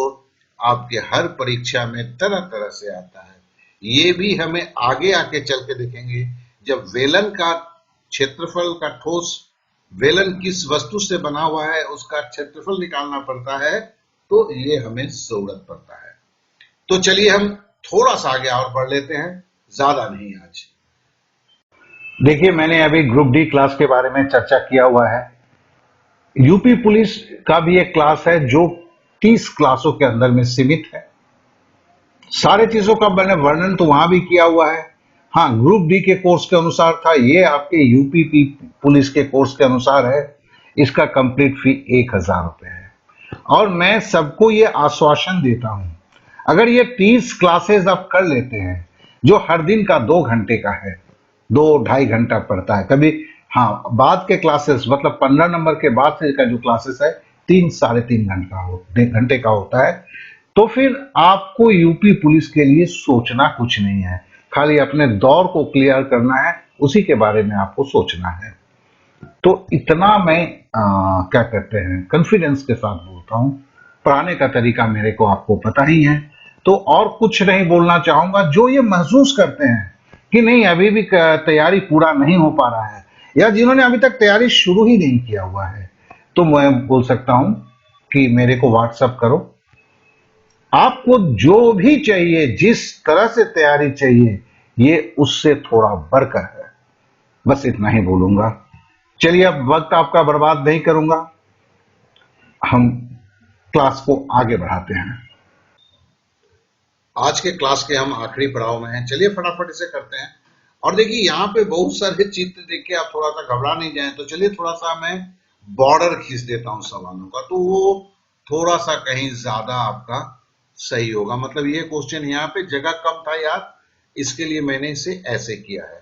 आपके हर परीक्षा में तरह तरह से आता है। ये भी हमें आगे आके चल के देखेंगे, जब वेलन का क्षेत्रफल का ठोस वेलन किस वस्तु से बना हुआ है उसका क्षेत्रफल निकालना पड़ता है, तो ये हमें जरूरत पड़ता है। तो चलिए हम थोड़ा सा आगे और बढ़ लेते हैं, ज्यादा नहीं आज। देखिए, मैंने अभी ग्रुप डी क्लास के बारे में चर्चा किया हुआ है। यूपी पुलिस का भी एक क्लास है जो 30 क्लासों के अंदर में सीमित है। सारे चीजों का मैंने वर्णन तो वहां भी किया हुआ है। हाँ, ग्रुप डी के कोर्स के अनुसार था, ये आपके यूपी पुलिस के कोर्स के अनुसार है। इसका कंप्लीट फी 1000 रुपए है। और मैं सबको ये आश्वासन देता हूं, अगर ये 30 क्लासेस आप कर लेते हैं, जो हर दिन का 2 घंटे का है, 2-2.5 घंटा पड़ता है कभी। हाँ, बाद के क्लासेस मतलब 15 नंबर के बाद से का जो क्लासेस है 3-3.5 घंटे का होता है। तो फिर आपको यूपी पुलिस के लिए सोचना कुछ नहीं है, खाली अपने दौर को क्लियर करना है, उसी के बारे में आपको सोचना है। तो इतना मैं क्या कहते हैं, कॉन्फिडेंस के साथ बोलता हूं। पढ़ाने का तरीका मेरे को आपको पता ही है, तो और कुछ नहीं बोलना चाहूंगा। जो ये महसूस करते हैं कि नहीं अभी भी तैयारी पूरा नहीं हो पा रहा है, या जिन्होंने अभी तक तैयारी शुरू ही नहीं किया हुआ है, तो मैं बोल सकता हूं कि मेरे को व्हाट्सएप करो। आपको जो भी चाहिए, जिस तरह से तैयारी चाहिए, ये उससे थोड़ा बढ़कर है। बस इतना ही बोलूंगा। चलिए, अब वक्त आपका बर्बाद नहीं करूंगा, हम क्लास को आगे बढ़ाते हैं। आज के क्लास के हम आखिरी पड़ाव में हैं, चलिए फटाफट इसे करते हैं। और देखिए, यहाँ पे बहुत सारे चित्र देख के आप थोड़ा सा घबरा नहीं जाए, तो चलिए थोड़ा सा मैं बॉर्डर खींच देता हूँ सवालों का, तो वो थोड़ा सा कहीं ज्यादा आपका सही होगा। मतलब ये क्वेश्चन यहाँ पे जगह कम था यार, इसके लिए मैंने इसे ऐसे किया है।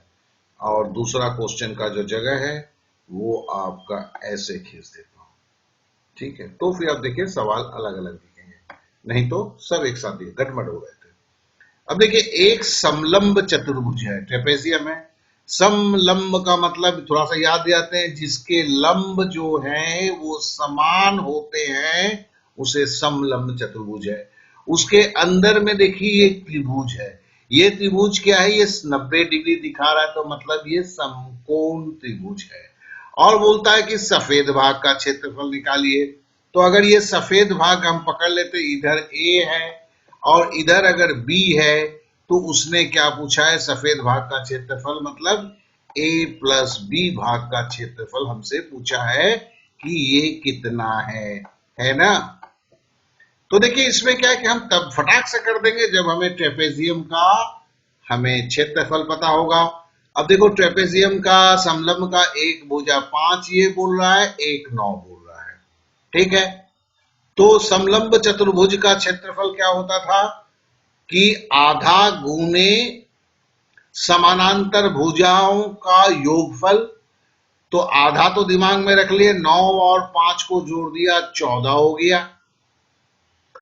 और दूसरा क्वेश्चन का जो जगह है वो आपका ऐसे खींच देता हूँ, ठीक है। तो फिर आप देखिए सवाल अलग अलग दिखेंगे, नहीं तो सब एक साथ गटमट हो गए थे। अब देखिए, एक समलंब चतुर्भुज है, ट्रेपेजियम है। समलंब का मतलब थोड़ा सा याद दिलाते हैं, जिसके लंब जो है वो समान होते हैं, उसे समलंब चतुर्भुज है। उसके अंदर में देखिए एक त्रिभुज है। ये त्रिभुज क्या है, ये 90 डिग्री दिखा रहा है, तो मतलब ये समकोण त्रिभुज है। और बोलता है कि सफेद भाग का क्षेत्रफल निकालिए। तो अगर ये सफेद भाग हम पकड़ लेते, इधर ए है और इधर अगर बी है, तो उसने क्या पूछा है, सफेद भाग का क्षेत्रफल मतलब a प्लस बी भाग का क्षेत्रफल हमसे पूछा है कि ये कितना है ना। तो देखिए, इसमें क्या है कि हम तब फटाक से कर देंगे जब हमें ट्रेपेजियम का हमें क्षेत्रफल पता होगा। अब देखो, ट्रेपेजियम का समलंब का एक भुजा 5 ये बोल रहा है, एक 9 बोल रहा है, ठीक है। तो समलंब चतुर्भुज का क्षेत्रफल क्या होता था कि आधा गुने समानांतर भुजाओं का योगफल। तो आधा तो दिमाग में रख लिए, 9 और 5 को जोड़ दिया 14 हो गया,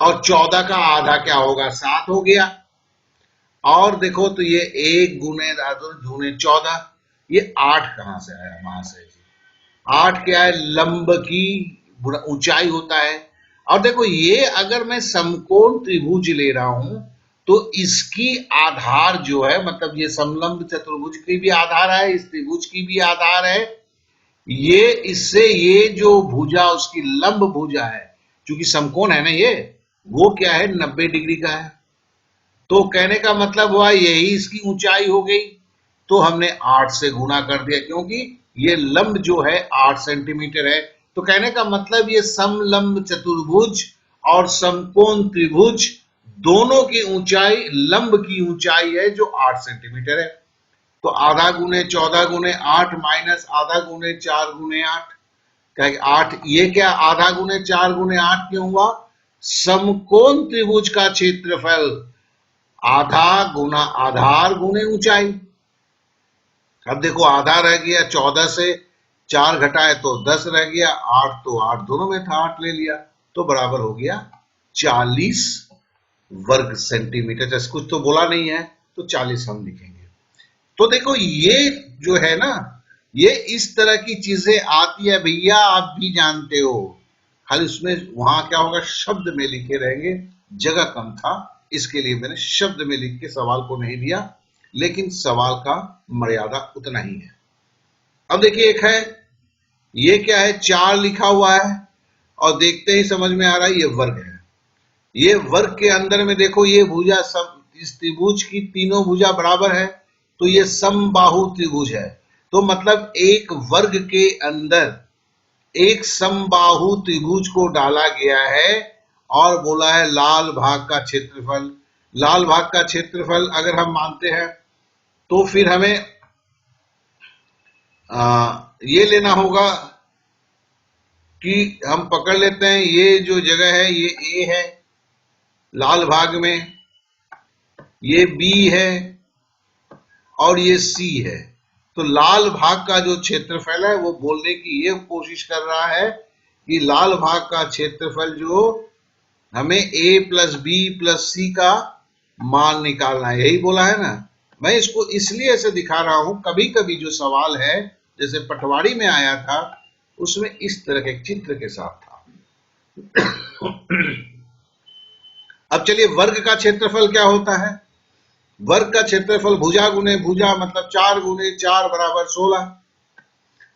और 14 का आधा क्या होगा, 7 हो गया। और देखो, तो ये 1 गुने 14, ये 8 कहां से आया, वहां से 8 क्या है, लंब की ऊंचाई होता है। और देखो, ये अगर मैं समकोण त्रिभुज ले रहा हूं, तो इसकी आधार जो है, मतलब ये समलंब चतुर्भुज की भी आधार है, इस त्रिभुज की भी आधार है। ये इससे ये जो भुजा उसकी लंब भुजा है, क्योंकि समकोण है ना ये, वो क्या है, 90 डिग्री का है। तो कहने का मतलब हुआ यही इसकी ऊंचाई हो गई। तो हमने 8 से गुणा कर दिया, क्योंकि ये लंब जो है 8 सेंटीमीटर है, तो कहने का मतलब ये समलंब चतुर्भुज और समकोण त्रिभुज दोनों की ऊंचाई, लंब की ऊंचाई है जो 8 सेंटीमीटर है। तो आधा गुने 14 गुने 8 माइनस आधा गुने 4 गुने 8, क्या 8, ये क्या आधा गुने 4 गुने 8 क्यों हुआ? समकोण त्रिभुज का क्षेत्रफल आधा गुना आधार गुने ऊंचाई। अब देखो आधा रह गया, 14 से 4 घटाए तो 10 रह गया, 8 तो 8 दोनों में था, 8 ले लिया तो बराबर हो गया 40 वर्ग सेंटीमीटर। जैसे कुछ तो बोला नहीं है तो 40 हम लिखेंगे। तो देखो ये जो है ना, ये इस तरह की चीजें आती है भैया, आप भी जानते हो। खाली उसमें वहां क्या होगा, शब्द में लिखे रहेंगे, जगह कम था इसके लिए मैंने शब्द में लिख के सवाल को नहीं दिया, लेकिन सवाल का मर्यादा उतना ही है। अब देखिए एक है, ये क्या है, 4 लिखा हुआ है और देखते ही समझ में आ रहा है ये वर्ग है। ये वर्ग के अंदर में देखो ये भुजा, इस त्रिभुज की तीनों भुजा बराबर है, तो ये समबाहु त्रिभुज है। तो मतलब एक वर्ग के अंदर एक समबाहु त्रिभुज को डाला गया है और बोला है लाल भाग का क्षेत्रफल। लाल भाग का क्षेत्रफल अगर हम मानते हैं तो फिर हमें ये लेना होगा कि हम पकड़ लेते हैं ये जो जगह है ये ए है लाल भाग में, ये बी है और ये सी है। तो लाल भाग का जो क्षेत्रफल है वो बोलने की ये कोशिश कर रहा है कि लाल भाग का क्षेत्रफल जो हमें a प्लस बी प्लस सी का मान निकालना है, यही बोला है ना। मैं इसको इसलिए ऐसे दिखा रहा हूं, कभी कभी जो सवाल है जैसे पटवारी में आया था उसमें इस तरह के चित्र के साथ था। अब चलिए वर्ग का क्षेत्रफल क्या होता है। वर्ग का क्षेत्रफल भुजा गुने भुजा मतलब 4 गुने 4 बराबर 16।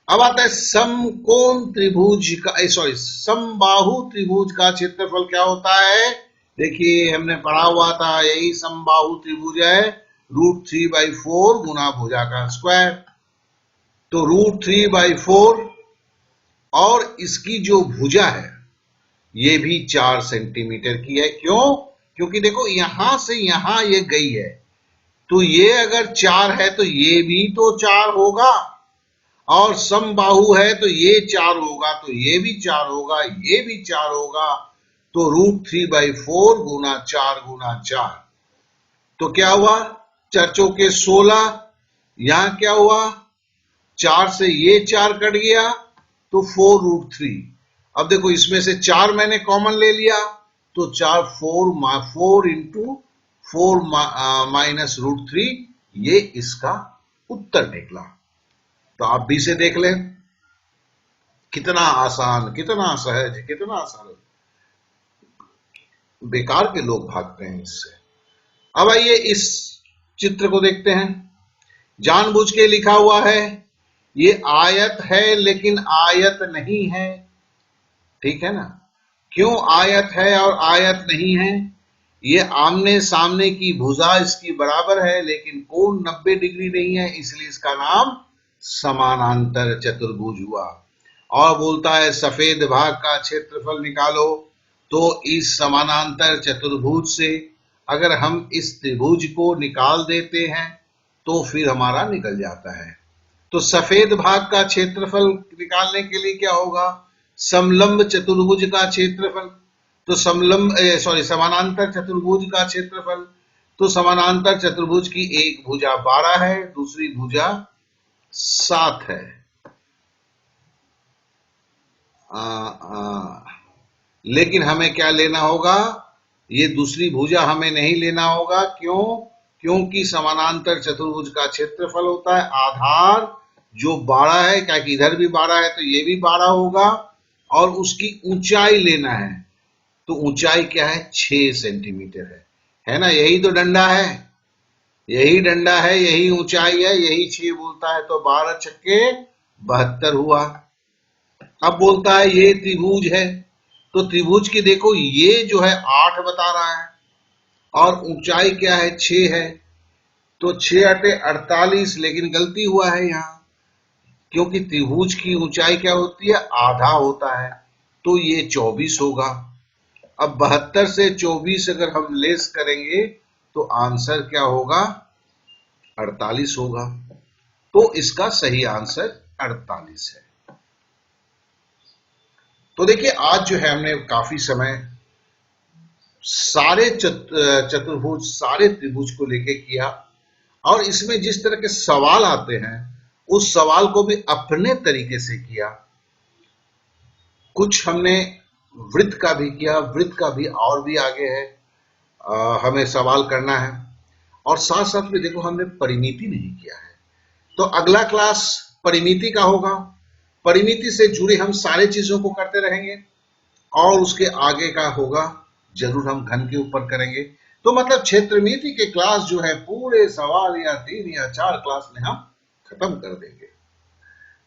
अब आता है समकोण त्रिभुज का, सॉरी समबाहु त्रिभुज का क्षेत्रफल क्या होता है। देखिए हमने पढ़ा हुआ था, यही समबाहु त्रिभुज है, √3/4 गुना भुजा का स्क्वायर। तो √3/4 और इसकी जो भुजा है ये भी 4 सेंटीमीटर की है। क्यों? क्योंकि देखो यहां से यहां ये गई है, तो ये अगर 4 है तो ये भी तो 4 होगा, और समबाहु है तो ये 4 होगा, तो ये भी 4 होगा, ये भी 4 होगा। तो √3/4 गुना 4 गुना 4, तो क्या हुआ, 4 चौके 16। यहां क्या हुआ, 4 से ये 4 कट गया तो 4√3। अब देखो इसमें से 4 मैंने कॉमन ले लिया तो 4 इंटू 4 माइनस √3, ये इसका उत्तर निकला। तो आप भी से देख लें, कितना आसान, कितना सहज, कितना सरल। बेकार के लोग भागते हैं इससे। अब आइए इस चित्र को देखते हैं। जानबूझ के लिखा हुआ है, ये आयत है लेकिन आयत नहीं है, ठीक है ना। क्यों आयत है और आयत नहीं है? ये आमने सामने की भुजा इसकी बराबर है लेकिन कोण 90 डिग्री नहीं है, इसलिए इसका नाम समानांतर चतुर्भुज हुआ। और बोलता है सफेद भाग का क्षेत्रफल निकालो। तो इस समानांतर चतुर्भुज से अगर हम इस त्रिभुज को निकाल देते हैं तो फिर हमारा निकल जाता है। तो सफेद भाग का क्षेत्रफल निकालने के लिए क्या होगा, समलंब चतुर्भुज का क्षेत्रफल। तो समानांतर चतुर्भुज का क्षेत्रफल, तो समानांतर चतुर्भुज की एक भुजा 12 है, दूसरी भुजा 7 है। लेकिन हमें क्या लेना होगा, ये दूसरी भुजा हमें नहीं लेना होगा। क्यों? क्योंकि समानांतर चतुर्भुज का क्षेत्रफल होता है आधार जो 12 है, क्या कि इधर भी 12 है तो ये भी 12 होगा, और उसकी ऊंचाई लेना है। तो ऊंचाई क्या है, 6 सेंटीमीटर है ना। यही तो डंडा है, यही डंडा है, यही ऊंचाई है, यही 6 बोलता है। तो 12 छक्के 72 हुआ। अब बोलता है ये त्रिभुज है, तो त्रिभुज की देखो ये जो है 8 बता रहा है और ऊंचाई क्या है, 6 है। तो 6 × 8 = 48, लेकिन गलती हुआ है यहाँ। क्योंकि त्रिभुज की ऊंचाई क्या होती है, आधा होता है, तो ये 24 होगा। अब 72 से 24 अगर हम लेस करेंगे तो आंसर क्या होगा, 48 होगा। तो इसका सही आंसर 48 है। तो देखिए आज जो है हमने काफी समय सारे चतुर्भुज, सारे त्रिभुज को लेके किया, और इसमें जिस तरह के सवाल आते हैं उस सवाल को भी अपने तरीके से किया। कुछ हमने वृत्त का भी किया, वृत्त का भी और भी आगे है, हमें सवाल करना है। और साथ साथ में देखो हमने परिमिति नहीं किया है, तो अगला क्लास परिमिति का होगा। परिमिति से जुड़े हम सारे चीजों को करते रहेंगे, और उसके आगे का होगा जरूर हम घन के ऊपर करेंगे। तो मतलब क्षेत्रमिति के क्लास जो है पूरे सवाल या 3 या 4 क्लास में हम खत्म कर देंगे।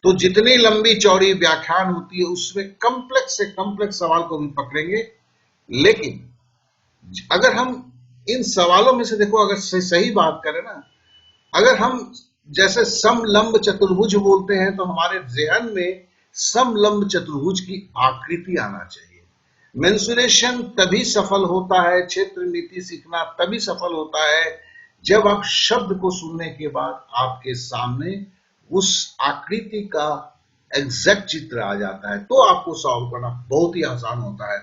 तो जितनी लंबी चौड़ी व्याख्यान होती है उसमें कॉम्प्लेक्स से कॉम्प्लेक्स सवाल को भी पकड़ेंगे। लेकिन अगर हम इन सवालों में से देखो, अगर सही बात करें ना, अगर हम जैसे समलंब चतुर्भुज बोलते हैं तो हमारे ज़हन में समलंब चतुर्भुज की आकृति आना चाहिए। मेंसुरेशन तभी सफल होता है, क्षेत्रमिति सीखना तभी सफल होता है जब आप शब्द को सुनने के बाद आपके सामने उस आकृति का एग्जैक्ट चित्र आ जाता है, तो आपको सॉल्व करना बहुत ही आसान होता है।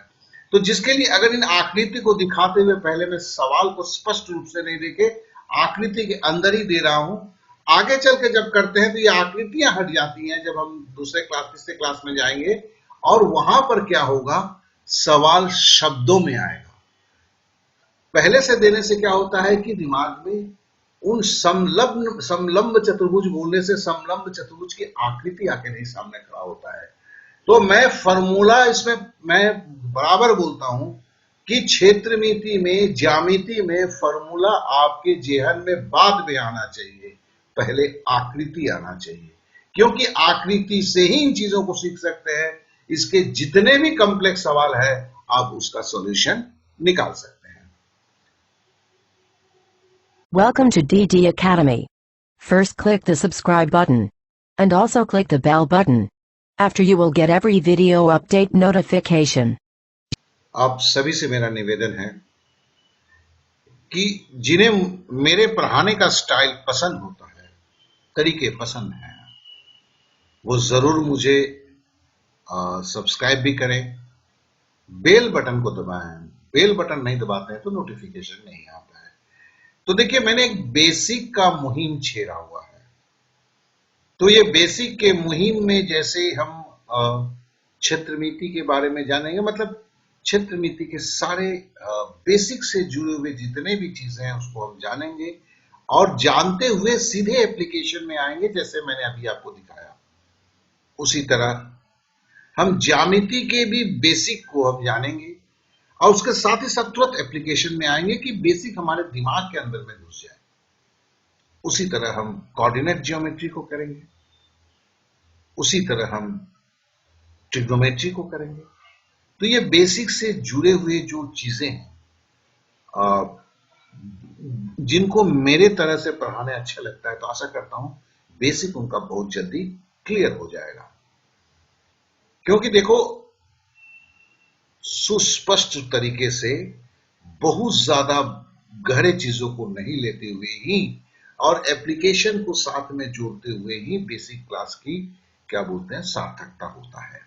तो जिसके लिए अगर इन आकृति को दिखाते हुए पहले मैं सवाल को स्पष्ट रूप से नहीं देके आकृति के अंदर ही दे रहा हूं, आगे चल के जब करते हैं तो ये आकृतियां हट जाती हैं। जब हम दूसरे क्लास, तीसरे क्लास में जाएंगे और वहां पर क्या होगा, सवाल शब्दों में आएगा। पहले से देने से क्या होता है कि दिमाग में उन समलंब चतुर्भुज बोलने से समलंब चतुर्भुज की आकृति आके नहीं सामने खड़ा होता है। तो मैं फॉर्मूला इसमें मैं बराबर बोलता हूं कि क्षेत्रमिति में, ज्यामिति में फॉर्मूला आपके जेहन में बाद में आना चाहिए, पहले आकृति आना चाहिए, क्योंकि आकृति से ही इन चीजों को सीख सकते हैं। इसके जितने भी कॉम्प्लेक्स सवाल है आप उसका सॉल्यूशन निकाल सकते हैं। Welcome to DD Academy. First click the subscribe button. And also click the bell button. After you will get every video update notification. आप सभी से मेरा निवेदन है कि जिन्हें मेरे पढ़ाने का स्टाइल पसंद होता है, तरीके पसंद हैं, वो जरूर मुझे सब्सक्राइब भी करें, बेल बटन को दबाएं। बेल बटन नहीं दबाते हैं तो नोटिफिकेशन नहीं आता है। तो देखिए मैंने एक बेसिक का मुहिम छेड़ा हुआ है। तो ये बेसिक के मुहिम में जैसे हम क्षेत्रमिति के बारे में जानेंगे, मतलब क्षेत्रमिति के सारे बेसिक से जुड़े हुए जितने भी चीजें हैं उसको हम जानेंगे, और जानते हुए सीधे एप्लीकेशन में आएंगे जैसे मैंने अभी आपको दिखाया। उसी तरह हम ज्यामिति के भी बेसिक को हम जानेंगे, और उसके साथ ही साथ तुरंत एप्लीकेशन में आएंगे कि बेसिक हमारे दिमाग के अंदर में घुस जाए। उसी तरह हम कोऑर्डिनेट ज्योमेट्री को करेंगे, उसी तरह हम ट्रिग्नोमेट्री को करेंगे। तो ये बेसिक से जुड़े हुए जो चीजें हैं, जिनको मेरे तरह से पढ़ाने अच्छा लगता है, तो आशा करता हूं बेसिक उनका बहुत जल्दी क्लियर हो जाएगा। क्योंकि देखो सुस्पष्ट तरीके से बहुत ज्यादा गहरे चीजों को नहीं लेते हुए ही और एप्लीकेशन को साथ में जोड़ते हुए ही बेसिक क्लास की क्या बोलते हैं सार्थकता होता है।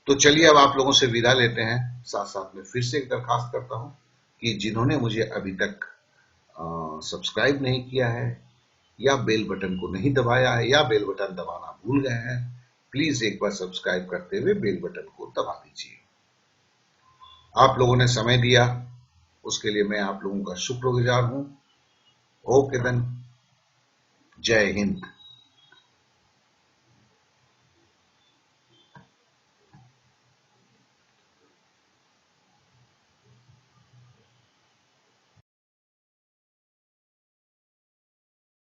तो चलिए अब आप लोगों से विदा लेते हैं। साथ साथ में फिर से एक दरखास्त करता हूं कि जिन्होंने मुझे अभी तक सब्सक्राइब नहीं किया है या बेल बटन को नहीं दबाया है या बेल बटन दबाना भूल गए हैं, प्लीज एक बार सब्सक्राइब करते हुए बेल बटन को दबा दीजिए। आप लोगों ने समय दिया उसके लिए मैं आप लोगों का शुक्रगुजार हूं। ओके देन, जय हिंद।